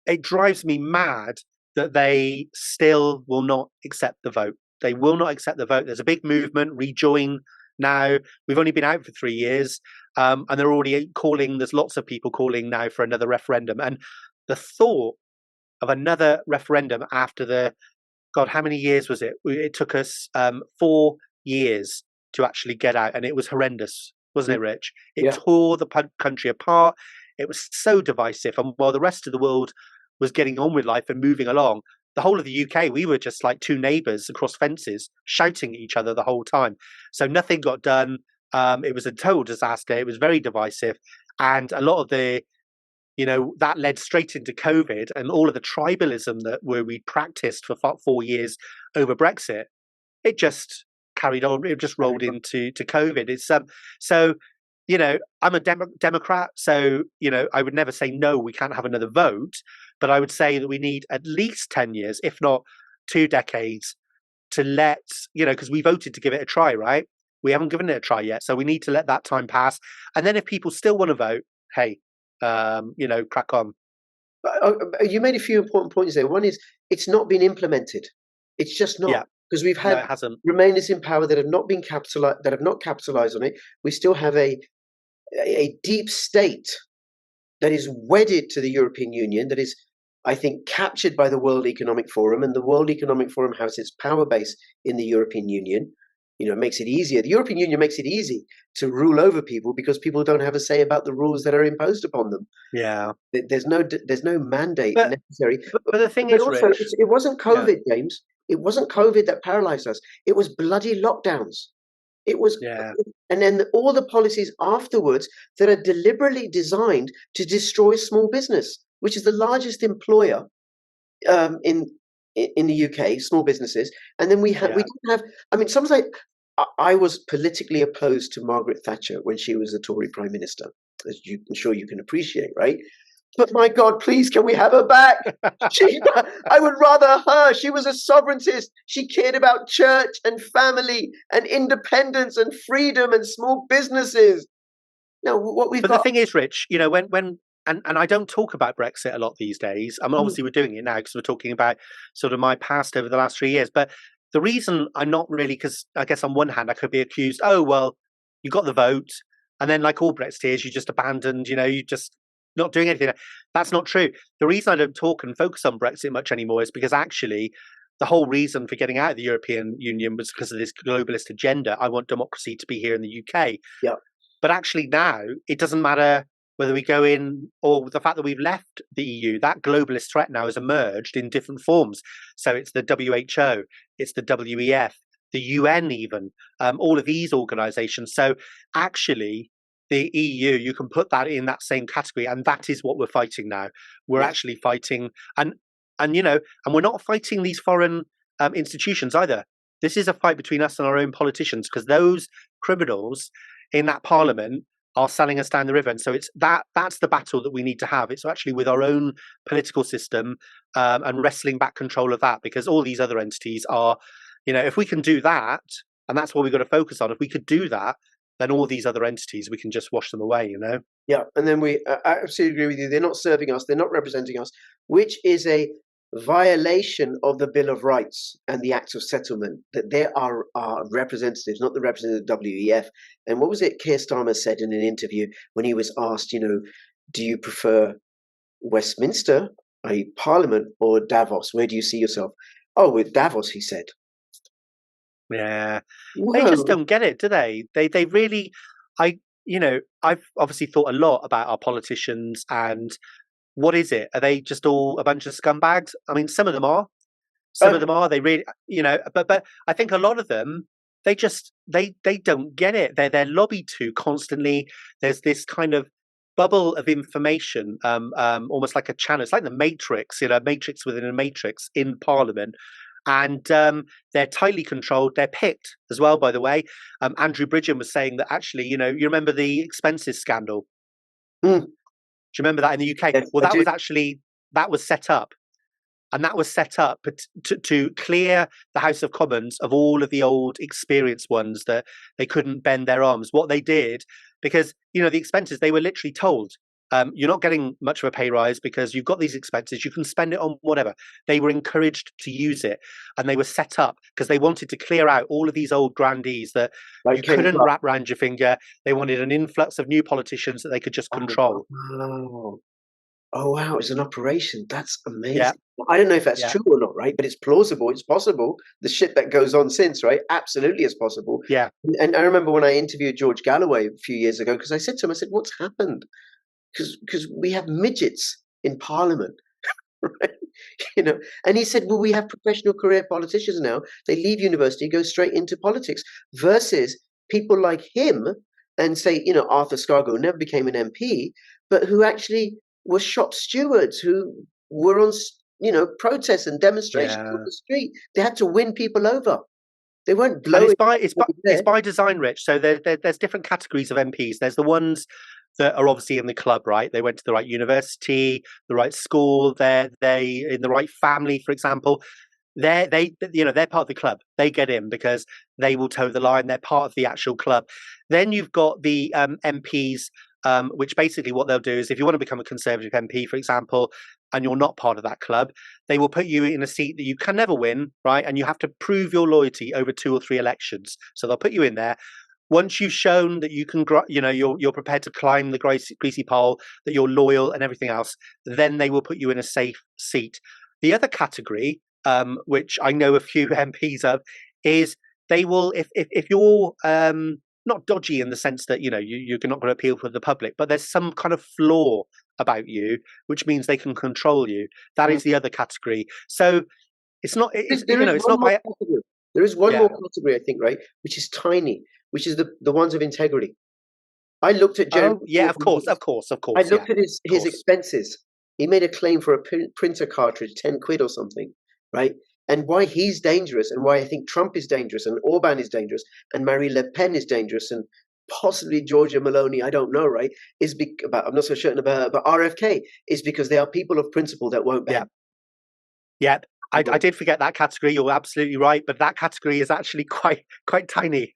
it drives me mad that they still will not accept the vote. They will not accept the vote. There's a big movement, rejoin now. We've only been out for 3 years, and they're already calling, there's lots of people calling now for another referendum. And the thought of another referendum after God, how many years was it? It took us 4 years to actually get out, and it was horrendous, wasn't it, Rich? It tore the country apart. It was so divisive. And while the rest of the world was getting on with life and moving along, the whole of the UK, we were just like two neighbours across fences shouting at each other the whole time. So nothing got done. It was a total disaster. It was very divisive. And a lot of that led straight into COVID, and all of the tribalism that we practiced for 4 years over Brexit, it just carried on. It just rolled into COVID. It's so, I'm a Democrat, so, I would never say, no, we can't have another vote, but I would say that we need at least 10 years, if not 2 decades, to let, because we voted to give it a try, right? We haven't given it a try yet, so we need to let that time pass. And then if people still want to vote, hey, crack on. You made a few important points there. One is it's not been implemented. It's just not, because we've had Remainers in power that have not been capitalized on it. We still have a deep state that is wedded to the European Union, that is, I think, captured by the World Economic Forum, and the World Economic Forum has its power base in the European Union. It makes it easier. The European Union makes it easy to rule over people because people don't have a say about the rules that are imposed upon them. Yeah, there's no mandate necessary. But the thing is, also, Rich, it wasn't COVID, James. It wasn't COVID that paralyzed us. It was bloody lockdowns. It was, and then all the policies afterwards that are deliberately designed to destroy small business, which is the largest employer in the UK, small businesses. And then we didn't have. I mean, sometimes I was politically opposed to Margaret Thatcher when she was the Tory Prime Minister, as I'm sure you can appreciate, right? But my God, please, can we have her back? I would rather her. She was a sovereigntist. She cared about church and family and independence and freedom and small businesses. Now, what we've got. But the thing is, Rich, when and I don't talk about Brexit a lot these days. I mean, obviously, we're doing it now because we're talking about sort of my past over the last 3 years. But the reason I'm not really, because I guess on one hand, I could be accused, oh, well, you got the vote. And then like all Brexiteers, you just abandoned, you just not doing anything. That's not true. The reason I don't talk and focus on Brexit much anymore is because actually the whole reason for getting out of the European Union was because of this globalist agenda. I want democracy to be here in the UK. Yeah. But actually now it doesn't matter whether we go in or the fact that we've left the EU. That globalist threat now has emerged in different forms. So it's the WHO, it's the WEF, the UN even, all of these organizations. So actually the EU, you can put that in that same category, and that is what we're fighting now. We're actually fighting, and we're not fighting these foreign institutions either. This is a fight between us and our own politicians, because those criminals in that parliament are selling us down the river. And so that's the battle that we need to have. It's actually with our own political system and wrestling back control of that, because all these other entities are, if we can do that, and that's what we've got to focus on. If we could do that, then all these other entities, we can just wash them away, Yeah, and then I absolutely agree with you. They're not serving us. They're not representing us, which is a violation of the Bill of Rights and the Acts of Settlement, that there are representatives, not the representative of WEF. And what was it Keir Starmer said in an interview when he was asked, do you prefer Westminster, i.e. Parliament, or Davos? Where do you see yourself? Oh, with Davos, he said. Yeah, Whoa. They just don't get it, do they? They really, I've obviously thought a lot about our politicians, and what is it? Are they just all a bunch of scumbags? I mean, some of them are. Some of them are. They really, but I think a lot of them, they don't get it. They're lobbied to constantly. There's this kind of bubble of information, almost like a channel. It's like the Matrix, Matrix within a Matrix in Parliament. And they're tightly controlled. They're picked as well, by the way. Andrew Bridgen was saying that actually, you remember the expenses scandal? Mm. Do you remember that in the UK? Yes, well, that was set up. And that was set up to clear the House of Commons of all of the old experienced ones that they couldn't bend their arms. What they did, because, the expenses, they were literally told, You're not getting much of a pay rise because you've got these expenses. You can spend it on whatever. They were encouraged to use it, and they were set up because they wanted to clear out all of these old grandees that you couldn't wrap around your finger. They wanted an influx of new politicians that they could just control. Oh, wow, it was an operation. That's amazing. Yeah. I don't know if that's true or not, right? But it's plausible. It's possible. The shit that goes on since, right? Absolutely is possible. Yeah. And I remember when I interviewed George Galloway a few years ago, because I said to him, I said, what's happened? Because we have midgets in Parliament, right? And he said, well, we have professional career politicians now. They leave university, go straight into politics, versus people like him and say, Arthur Scargill never became an MP, but who actually were shop stewards, who were on, protests and demonstrations on the street. They had to win people over. They weren't blowing. It's by design, Rich. So there's different categories of MPs. There's the ones that are obviously in the club, right? They went to the right university, the right school. They in the right family, for example. They're part of the club. They get in because they will toe the line. They're part of the actual club. Then you've got the MPs. Which basically what they'll do is if you want to become a Conservative MP, for example, and you're not part of that club, they will put you in a seat that you can never win, right? And you have to prove your loyalty over 2 or 3 elections. So they'll put you in there. Once you've shown that you can, you're prepared to climb the greasy pole, that you're loyal and everything else, then they will put you in a safe seat. The other category, which I know a few MPs of, is they will, if you're not dodgy in the sense that, you're not going to appeal for the public, but there's some kind of flaw about you, which means they can control you. That is the other category. So it's not, there is one more category, I think, right, which is tiny, which is the ones of integrity. I looked at Jeremy. Of course. I looked at his expenses. He made a claim for a printer cartridge, 10 quid or something, right? And why he's dangerous, and why I think Trump is dangerous, and Orban is dangerous, and Marine Le Pen is dangerous, and possibly Giorgia Meloni, I don't know, right? I'm not so certain about, but RFK is because they are people of principle that won't bend. Yeah. I did forget that category. You're absolutely right, but that category is actually quite tiny.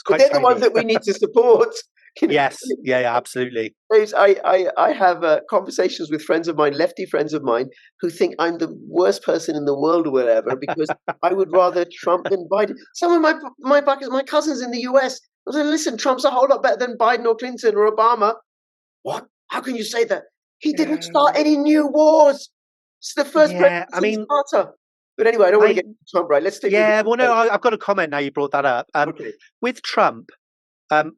They're the ones that we need to support. Yes, absolutely. I have conversations with friends of mine, lefty friends of mine, who think I'm the worst person in the world or whatever, because I would rather Trump than Biden. Some of my cousins in the US, I was like, listen, Trump's a whole lot better than Biden or Clinton or Obama. What? How can you say that? He didn't start any new wars. It's the first president since Carter. But anyway, I don't want to get into Trump, right? Let's take I've got a comment now you brought that up. Okay. With Trump,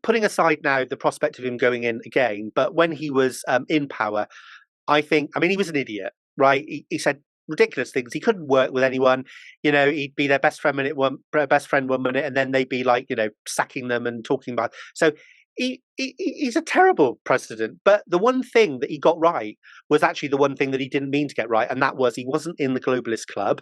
putting aside now the prospect of him going in again, but when he was in power, he was an idiot, right? He said ridiculous things. He couldn't work with anyone. He'd be their best friend one minute, and then they'd be like, sacking them and talking about. So he's a terrible president. But the one thing that he got right was actually the one thing that he didn't mean to get right, and that was he wasn't in the globalist club,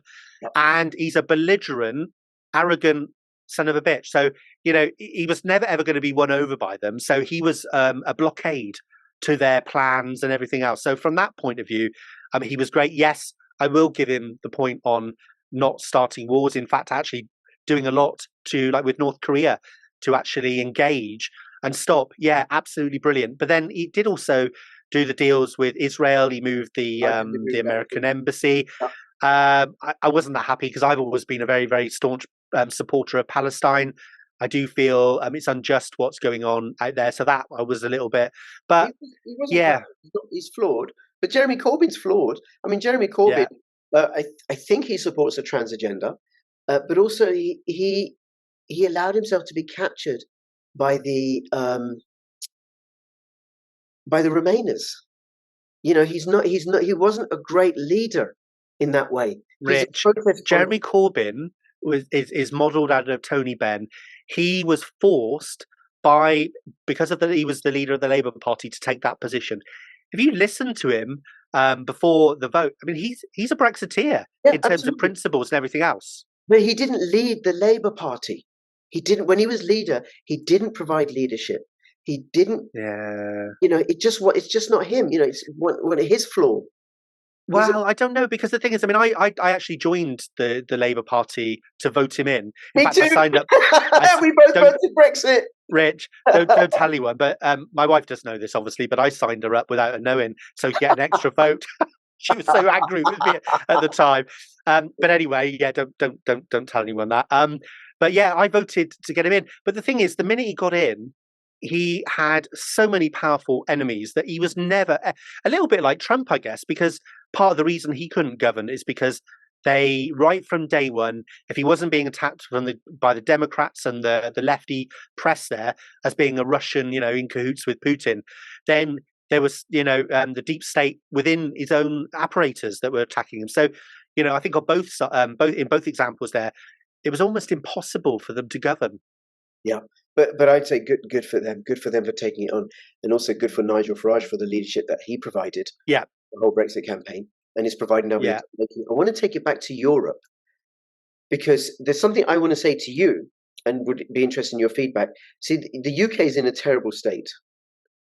and he's a belligerent, arrogant son of a bitch. So, he was never ever going to be won over by them. So he was a blockade to their plans and everything else. So from that point of view, he was great. Yes, I will give him the point on not starting wars. In fact, actually doing a lot to, like with North Korea, to actually engage and stop. Yeah, absolutely brilliant. But then he did also do the deals with Israel. He moved the American embassy. I wasn't that happy because I've always been a very, very staunch supporter of Palestine. I do feel it's unjust what's going on out there. So that I was a little bit, but he's flawed. But Jeremy Corbyn's flawed. I mean, Jeremy Corbyn, I think he supports a trans agenda, but also he allowed himself to be captured by the Remainers. He wasn't a great leader in that way. Rich, Jeremy Corbyn is modelled out of Tony Benn. He was forced because he was the leader of the Labour Party to take that position. If you listen to him before the vote, I mean, he's a Brexiteer in terms of principles and everything else. But he didn't lead the Labour Party. He didn't. When he was leader, he didn't provide leadership. He didn't. Yeah. It's just not him. It's one of his flaw. Well, I don't know, because the thing is, I mean, I actually joined the Labour Party to vote him in. Me fact, too. I signed up. We both voted Brexit. Rich, don't tell anyone. But my wife does know this, obviously. But I signed her up without her knowing, so to get an extra vote. She was so angry with me at the time. But anyway, yeah, don't tell anyone that. But yeah, I voted to get him in. But the thing is, the minute he got in, he had so many powerful enemies that he was never a little bit like Trump, I guess, because part of the reason he couldn't govern is because they, right from day one, if he wasn't being attacked by the Democrats and the lefty press there as being a Russian, in cahoots with Putin, then there was, the deep state within his own apparatus that were attacking him. So, I think on both examples there, it was almost impossible for them to govern. Yeah, but I'd say good for them for taking it on, and also good for Nigel Farage for the leadership that he provided. Yeah, the whole Brexit campaign, and is providing now. Yeah. I want to take it back to Europe, because there's something I want to say to you, and would be interested in your feedback. See, the UK is in a terrible state,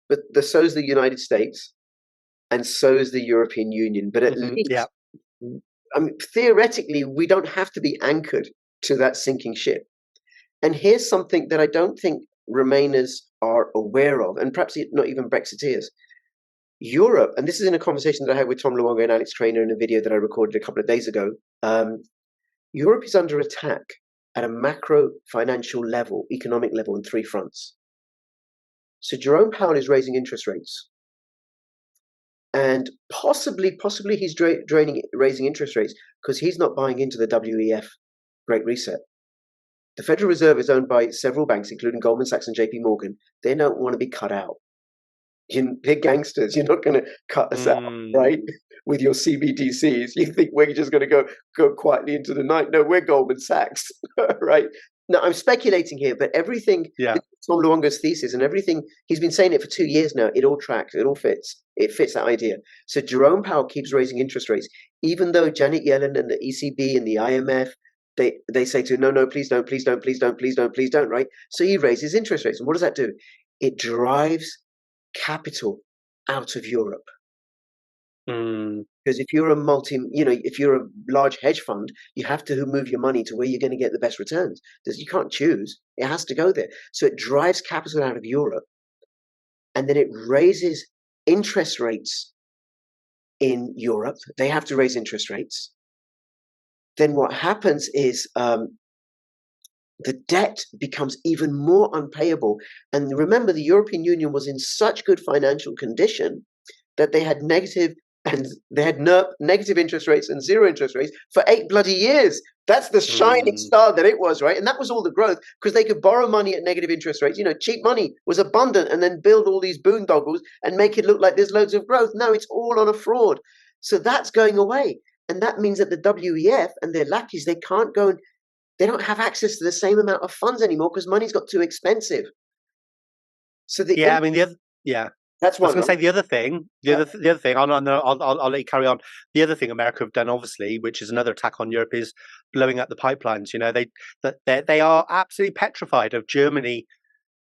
but so is the United States, and so is the European Union. But at least, I mean, theoretically, we don't have to be anchored to that sinking ship. And here's something that I don't think Remainers are aware of, and perhaps not even Brexiteers. Europe, and this is in a conversation that I had with Tom Luongo and Alex Trainer in a video that I recorded a couple of days ago. Europe is under attack at a macro financial level, economic level, on three fronts. So Jerome Powell is raising interest rates, and possibly he's raising interest rates because he's not buying into the WEF Great Reset. The Federal Reserve is owned by several banks, including Goldman Sachs and JP Morgan. They don't want to be cut out. They're gangsters. You're not going to cut us out, right? With your CBDCs. You think we're just going to go quietly into the night? No, we're Goldman Sachs, right? Now, I'm speculating here, but everything, Tom Luongo's thesis and everything, he's been saying it for 2 years now, it all tracks, it all fits. It fits that idea. So Jerome Powell keeps raising interest rates, even though Janet Yellen and the ECB and the IMF, they say to him, no, please don't, right? So he raises interest rates. And what does that do? It drives capital out of Europe. Because if you're if you're a large hedge fund, you have to move your money to where you're going to get the best returns. You can't choose. It has to go there. So it drives capital out of Europe. And then it raises interest rates in Europe. They have to raise interest rates. Then what happens is the debt becomes even more unpayable. And remember, the European Union was in such good financial condition that they had negative interest rates and zero interest rates for 8 bloody years. That's the shining star that it was, right? And that was all the growth because they could borrow money at negative interest rates. Cheap money was abundant, and then build all these boondoggles and make it look like there's loads of growth. No, it's all on a fraud. So that's going away. And that means that the WEF and their lackeys, they can't go and they don't have access to the same amount of funds anymore because money's got too expensive. So that's one. I was going to say the other thing. The other thing. I'll let you carry on. The other thing America have done, obviously, which is another attack on Europe, is blowing up the pipelines. They are absolutely petrified of Germany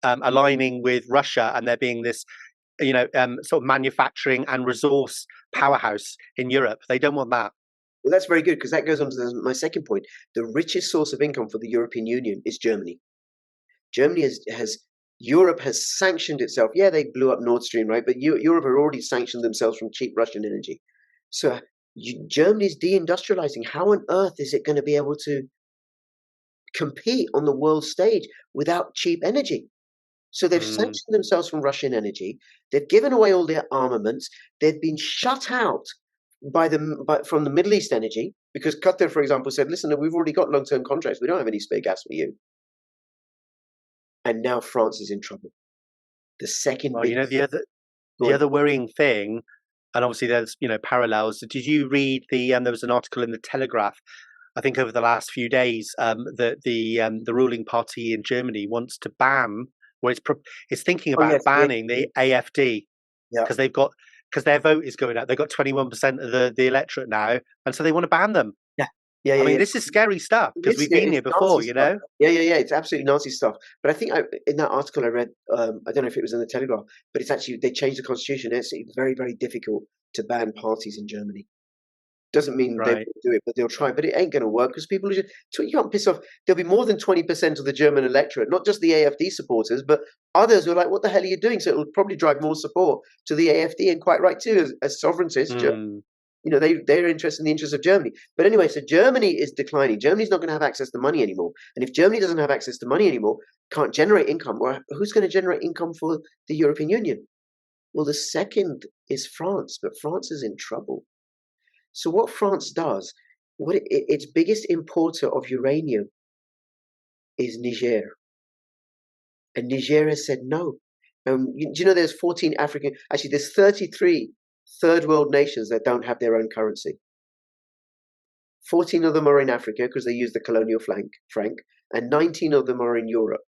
aligning with Russia, and there being this, sort of manufacturing and resource powerhouse in Europe. They don't want that. Well, that's very good because that goes on to my second point. The richest source of income for the European Union is Germany. Europe has sanctioned itself. Yeah, they blew up Nord Stream, right? But Europe have already sanctioned themselves from cheap Russian energy. So Germany's deindustrializing. How on earth is it going to be able to compete on the world stage without cheap energy? So they've sanctioned themselves from Russian energy. They've given away all their armaments. They've been shut out from the Middle East energy because Qatar, for example, said, listen, we've already got long-term contracts. We don't have any spare gas for you. And now France is in trouble. The second the other worrying thing, and obviously there's parallels. Did you read there was an article in the Telegraph, I think over the last few days, that the ruling party in Germany wants to ban, or it's thinking about banning the AfD because because their vote is going up. They've got 21% of the electorate now, and so they want to ban them. Yeah, I mean, this is scary stuff because we've been here before, Yeah. It's absolutely Nazi stuff. But I think in that article I read, I don't know if it was in the Telegraph, but it's actually they changed the constitution. It's very, very difficult to ban parties in Germany. Doesn't mean they will do it, but they'll try. But it ain't going to work because people are just, you can't piss off. There'll be more than 20% of the German electorate, not just the AfD supporters, but others who are like, what the hell are you doing? So it'll probably drive more support to the AfD, and quite right too, as sovereigntists. They're interested in the interests of Germany. But anyway, so Germany is declining. Germany's not going to have access to money anymore. And if Germany doesn't have access to money anymore, can't generate income, well, who's going to generate income for the European Union? Well, the second is France, but France is in trouble. So what France does, its biggest importer of uranium is Niger. And Niger has said no. Do you know there's 14 there's 33 third world nations that don't have their own currency. 14 of them are in Africa because they use the colonial franc, and 19 of them are in Europe.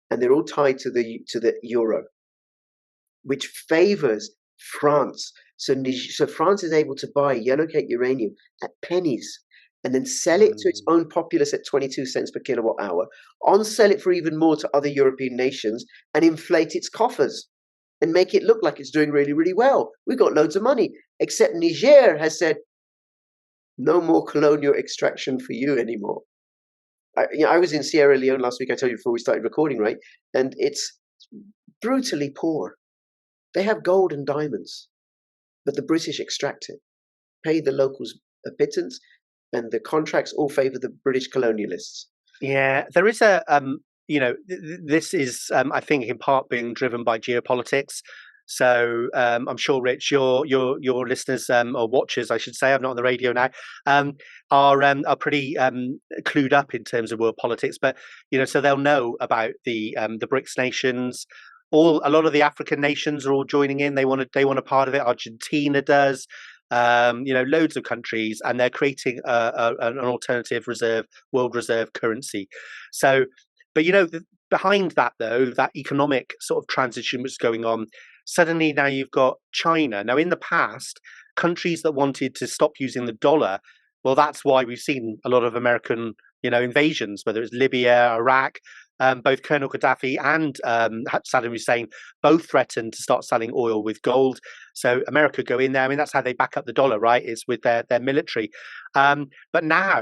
And they're all tied to the euro, which favors France. So France is able to buy yellow cake uranium at pennies and then sell it to its own populace at 22 cents per kilowatt hour, sell it for even more to other European nations, and inflate its coffers and make it look like it's doing really, really well. We've got loads of money. Except Niger has said, no more colonial extraction for you anymore. I was in Sierra Leone last week, I told you before we started recording, right? And it's brutally poor. They have gold and diamonds, but the British extract it, pay the locals a pittance, and the contracts all favour the British colonialists. Yeah, there is this is, I think, in part being driven by geopolitics. So I'm sure, Rich, your listeners or watchers, I should say, I'm not on the radio now, are pretty clued up in terms of world politics. But so they'll know about the BRICS nations. A lot of the African nations are all joining in. They want a part of it. Argentina does. Loads of countries, and they're creating an alternative world reserve currency. So, but behind that though, that economic sort of transition was going on. Suddenly now you've got China. Now in the past, countries that wanted to stop using the dollar, well, that's why we've seen a lot of American, invasions, whether it's Libya, Iraq. Both Colonel Gaddafi and Saddam Hussein both threatened to start selling oil with gold. So America go in there. I mean, that's how they back up the dollar, right? It's with their military. But now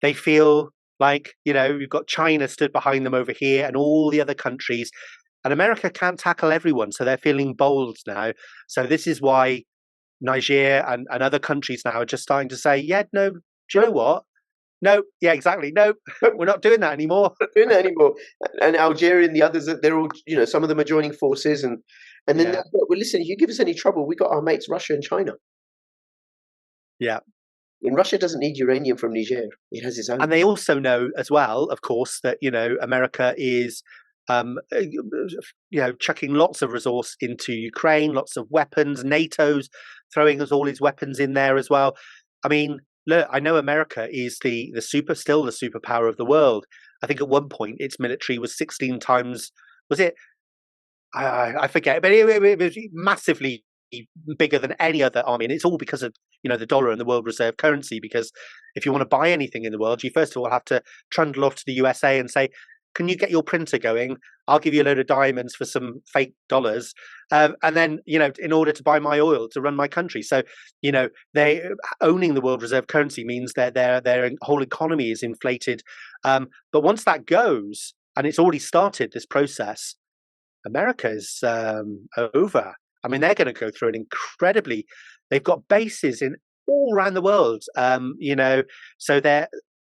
they feel like, you've got China stood behind them over here and all the other countries. And America can't tackle everyone. So they're feeling bold now. So this is why Niger and other countries now are just starting to say, yeah, no, do you know what? No, yeah, exactly. No, we're not doing that anymore. And Algeria and the others, they're all, some of them are joining forces. And then, well, listen, if you give us any trouble, we got our mates Russia and China. Yeah. And Russia doesn't need uranium from Niger. It has its own. And they also know as well, of course, that, America is, chucking lots of resource into Ukraine, lots of weapons. NATO's throwing us all his weapons in there as well. I mean, look, I know America is still the superpower of the world. I think at one point its military was 16 times, was it? I forget, but it was massively bigger than any other army. And it's all because of, the dollar and the world reserve currency. Because if you want to buy anything in the world, you first of all have to trundle off to the USA and say, can you get your printer going? I'll give you a load of diamonds for some fake dollars. And then, in order to buy my oil to run my country. So, they owning the world reserve currency means that their whole economy is inflated. But once that goes, and it's already started this process, America's over. I mean, they're going to go through they've got bases in all around the world, so they're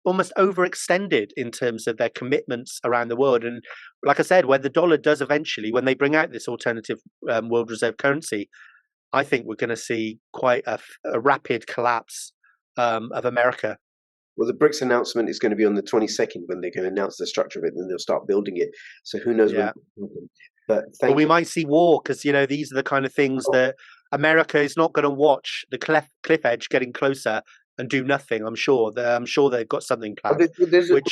almost overextended in terms of their commitments around the world. And like I said, when the dollar does eventually, when they bring out this alternative world reserve currency, I think we're going to see quite a rapid collapse of America. Well, the BRICS announcement is going to be on the 22nd when they're going to announce the structure of it, and then they'll start building it. So who knows when. But we might see war because, these are the kind of things that America is not going to watch the cliff edge getting closer and do nothing. I'm sure they've got something planned. There's a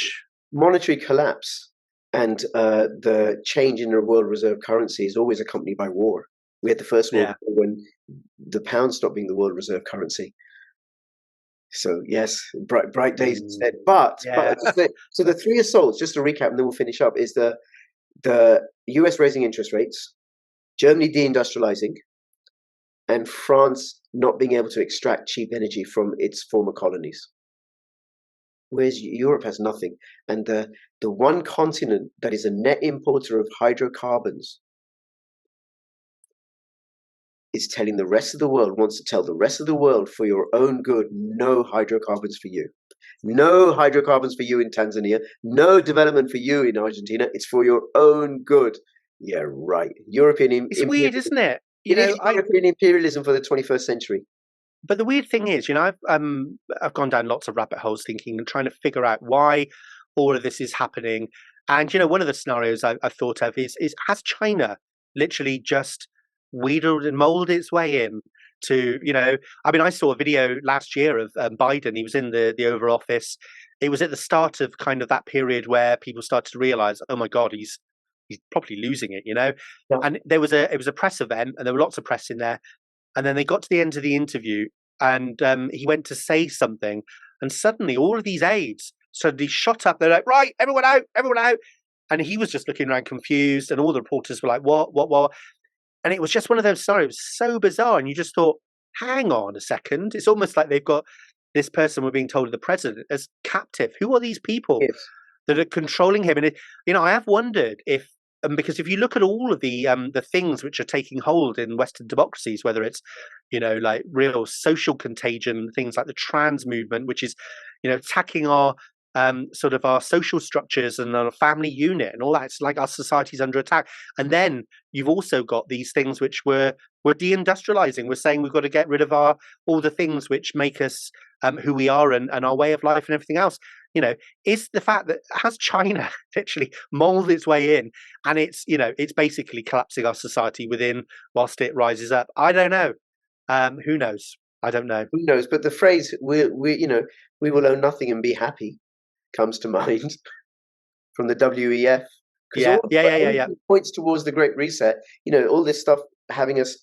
monetary collapse and the change in the world reserve currency is always accompanied by war. We had the first war when the pound stopped being the world reserve currency. So yes, bright days instead. But so the three assaults, just to recap, and then we'll finish up, is the US raising interest rates, Germany deindustrializing, and France not being able to extract cheap energy from its former colonies. Whereas Europe has nothing. And the one continent that is a net importer of hydrocarbons is telling the rest of the world, wants to tell the rest of the world, for your own good, no hydrocarbons for you. No hydrocarbons for you in Tanzania. No development for you in Argentina. It's for your own good. Yeah, right. It's weird, isn't it? European imperialism for the 21st century. But the weird thing is, I've gone down lots of rabbit holes thinking and trying to figure out why all of this is happening. And one of the scenarios I've thought of is has China literally just wheedled and molded its way in to, I saw a video last year of Biden. He was in the Oval Office. It was at the start of kind of that period where people started to realize, oh my God, he's probably losing it, Yeah. And it was a press event, and there were lots of press in there. And then they got to the end of the interview, and he went to say something, and suddenly all of these aides suddenly shot up. They're like, right, everyone out, everyone out. And he was just looking around confused, and all the reporters were like, what? And it was just one of those scenarios, so bizarre. And you just thought, hang on a second. It's almost like they've got this person, we're being told, of the president as captive. Who are these people that are controlling him? And, I have wondered if, because if you look at all of the things which are taking hold in Western democracies, whether it's, like real social contagion, things like the trans movement, which is, attacking our sort of our social structures and our family unit and all that. It's like our society's under attack. And then you've also got these things which we're deindustrializing. We're saying we've got to get rid of all the things which make us who we are and our way of life and everything else. Is the fact that has China literally molded its way in, and it's basically collapsing our society within whilst it rises up. I don't know. Who knows? I don't know. Who knows? But the phrase we will own nothing and be happy comes to mind from the WEF. Yeah. Points towards the Great Reset. All this stuff having us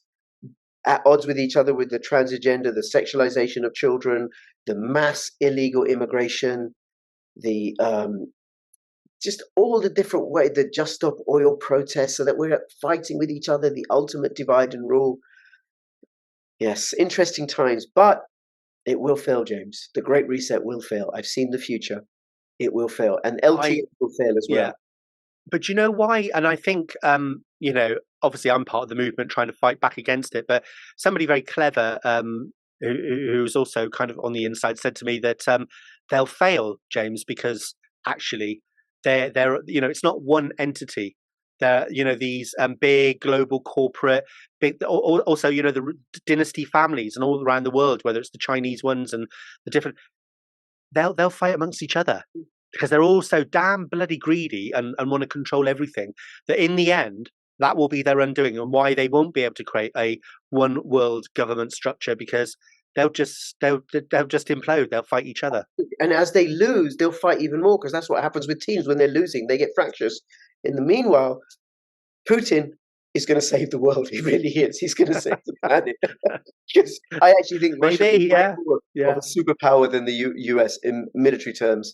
at odds with each other, with the trans agenda, the sexualization of children, the mass illegal immigration, the just all the different way, the Just Stop Oil protests, so that we're fighting with each other, the ultimate divide and rule. Yes, interesting times, but it will fail, James. The Great Reset will fail. I've seen the future. It will fail. And LTF will fail as well. Yeah. But you know why? And I think, obviously I'm part of the movement trying to fight back against it, but somebody very clever who's also kind of on the inside said to me that they'll fail, James, because actually they're it's not one entity. They're these big global corporate, also the dynasty families and all around the world, whether it's the Chinese ones and the different, they'll fight amongst each other because they're all so damn bloody greedy and want to control everything that in the end that will be their undoing, and why they won't be able to create a one world government structure, because they'll just implode. They'll fight each other, and as they lose, they'll fight even more, because that's what happens with teams when they're losing. They get fractures. In the meanwhile, Putin is going to save the world. He really is. He's going to save the planet. Because I actually think Russia is more of a superpower than the US in military terms.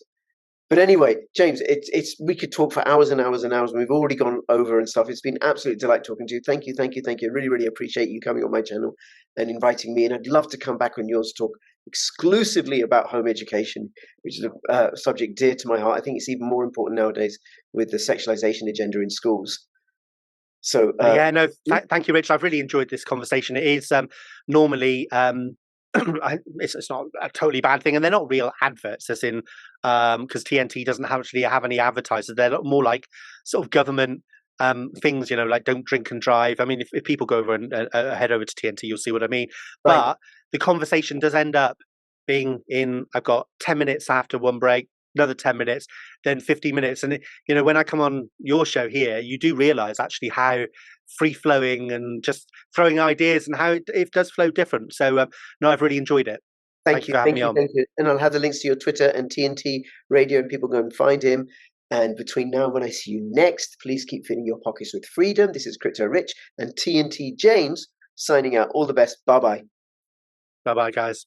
But anyway, James, it's we could talk for hours and hours and hours, and we've already gone over and stuff. It's been an absolute delight talking to you. Thank you. I really, really appreciate you coming on my channel and inviting me. And I'd love to come back on yours to talk exclusively about home education, which is a subject dear to my heart. I think it's even more important nowadays with the sexualization agenda in schools. So thank you, Rich. I've really enjoyed this conversation. It is normally it's not a totally bad thing, and they're not real adverts, as in because TNT doesn't actually have any advertisers. They're more like sort of government things, like don't drink and drive. I mean, if people go over and head over to TNT, you'll see what I mean. Right. But the conversation does end up being I've got 10 minutes after one break, another 10 minutes, then 50 minutes. And, when I come on your show here, you do realize actually how free flowing and just throwing ideas and how it does flow different. So, no, I've really enjoyed it. Thank you for having me on. Thank you. And I'll have the links to your Twitter and TNT Radio, and people go and find him. And between now and when I see you next, please keep filling your pockets with freedom. This is Crypto Rich and TNT James signing out. All the best. Bye-bye. Bye-bye, guys.